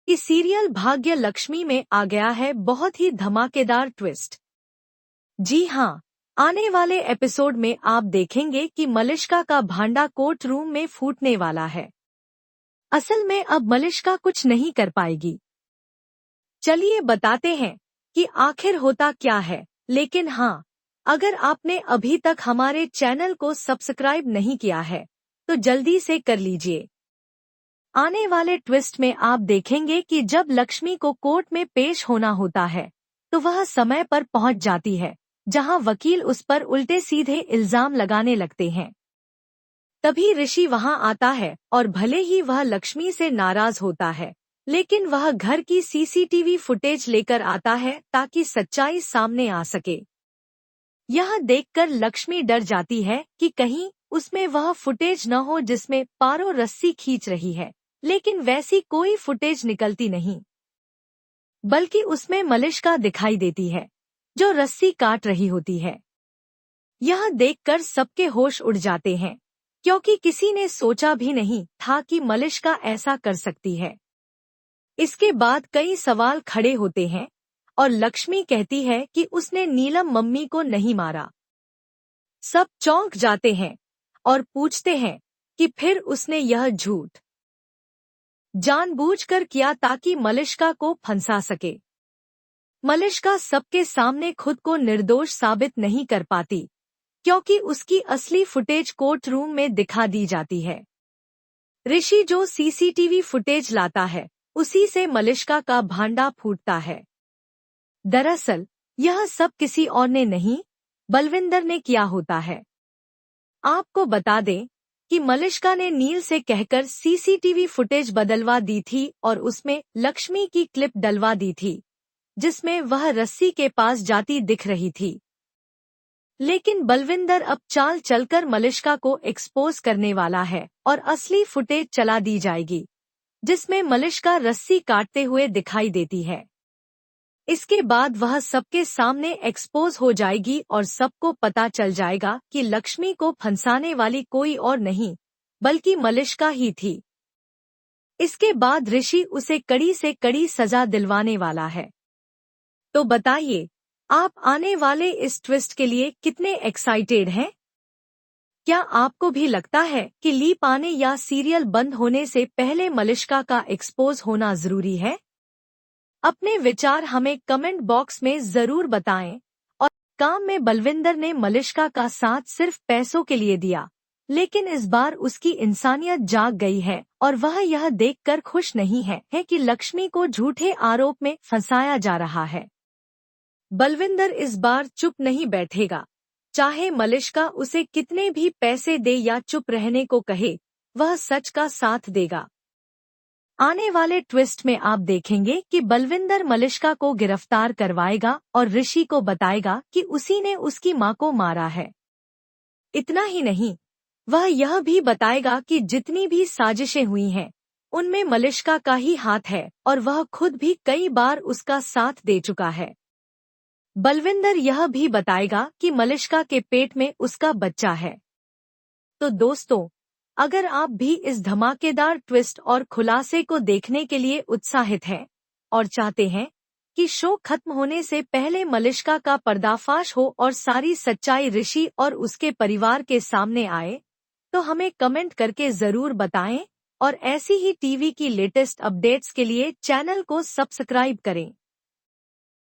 कि सीरियल भाग्य लक्ष्मी में आ गया है बहुत ही धमाकेदार ट्विस्ट। जी हाँ, आने वाले एपिसोड में आप देखेंगे कि मलिष्का का भांडा कोर्ट रूम में फूटने वाला है। असल में अब मलिष्का कुछ नहीं कर पाएगी। चलिए बताते हैं कि आखिर होता क्या है। लेकिन हाँ, अगर आपने अभी तक हमारे चैनल को सब्सक्राइब नहीं किया है तो जल्दी से कर लीजिए। आने वाले ट्विस्ट में आप देखेंगे कि जब लक्ष्मी को कोर्ट में पेश होना होता है तो वह समय पर पहुंच जाती है, जहां वकील उस पर उल्टे सीधे इल्जाम लगाने लगते हैं। तभी ऋषि वहां आता है और भले ही वह लक्ष्मी से नाराज होता है, लेकिन वह घर की सीसीटीवी फुटेज लेकर आता है ताकि सच्चाई सामने आ सके। यह देखकर लक्ष्मी डर जाती है कि कहीं उसमें वह फुटेज न हो जिसमें पारो रस्सी खींच रही है, लेकिन वैसी कोई फुटेज निकलती नहीं, बल्कि उसमें मलिष्का दिखाई देती है जो रस्सी काट रही होती है। यह देखकर सबके होश उड़ जाते हैं, क्योंकि किसी ने सोचा भी नहीं था कि मलिष्का ऐसा कर सकती है। इसके बाद कई सवाल खड़े होते हैं और लक्ष्मी कहती है कि उसने नीलम मम्मी को नहीं मारा। सब चौंक जाते हैं और पूछते हैं कि फिर उसने यह झूठ जानबूझकर किया ताकि मलिष्का को फंसा सके। मलिष्का सबके सामने खुद को निर्दोष साबित नहीं कर पाती, क्योंकि उसकी असली फुटेज कोर्ट रूम में दिखा दी जाती है। ऋषि जो सीसीटीवी फुटेज लाता है उसी से मलिष्का का भांडा फूटता है। दरअसल यह सब किसी और ने नहीं, बलविंदर ने किया होता है। आपको बता दें कि मलिष्का ने नील से कहकर सीसीटीवी फुटेज बदलवा दी थी और उसमें लक्ष्मी की क्लिप डलवा दी थी, जिसमें वह रस्सी के पास जाती दिख रही थी। लेकिन बलविंदर अब चाल चलकर मलिष्का को एक्सपोज करने वाला है और असली फुटेज चला दी जाएगी, जिसमें मलिष्का रस्सी काटते हुए दिखाई देती है। इसके बाद वह सबके सामने एक्सपोज हो जाएगी और सबको पता चल जाएगा कि लक्ष्मी को फंसाने वाली कोई और नहीं बल्कि मलिष्का ही थी। इसके बाद ऋषि उसे कड़ी से कड़ी सजा दिलवाने वाला है। तो बताइए, आप आने वाले इस ट्विस्ट के लिए कितने एक्साइटेड हैं? क्या आपको भी लगता है कि लीप आने या सीरियल बंद होने से पहले मलिष्का का एक्सपोज होना जरूरी है? अपने विचार हमें कमेंट बॉक्स में जरूर बताएं। और काम में बलविंदर ने मलिष्का का साथ सिर्फ पैसों के लिए दिया, लेकिन इस बार उसकी इंसानियत जाग गई है और वह यह देखकर खुश नहीं है कि लक्ष्मी को झूठे आरोप में फंसाया जा रहा है। बलविंदर इस बार चुप नहीं बैठेगा, चाहे मलिष्का उसे कितने भी पैसे दे या चुप रहने को कहे, वह सच का साथ देगा। आने वाले ट्विस्ट में आप देखेंगे कि बलविंदर मलिष्का को गिरफ्तार करवाएगा और ऋषि को बताएगा कि उसी ने उसकी मां को मारा है। इतना ही नहीं, वह यह भी बताएगा कि जितनी भी साजिशें हुई हैं, उनमें मलिष्का का ही हाथ है और वह खुद भी कई बार उसका साथ दे चुका है। बलविंदर यह भी बताएगा कि मलिष्का के पेट में उसका बच्चा है। तो दोस्तों, अगर आप भी इस धमाकेदार ट्विस्ट और खुलासे को देखने के लिए उत्साहित हैं और चाहते हैं कि शो खत्म होने से पहले मलिष्का का पर्दाफाश हो और सारी सच्चाई ऋषि और उसके परिवार के सामने आए, तो हमें कमेंट करके जरूर बताएं और ऐसी ही टीवी की लेटेस्ट अपडेट्स के लिए चैनल को सब्सक्राइब करें।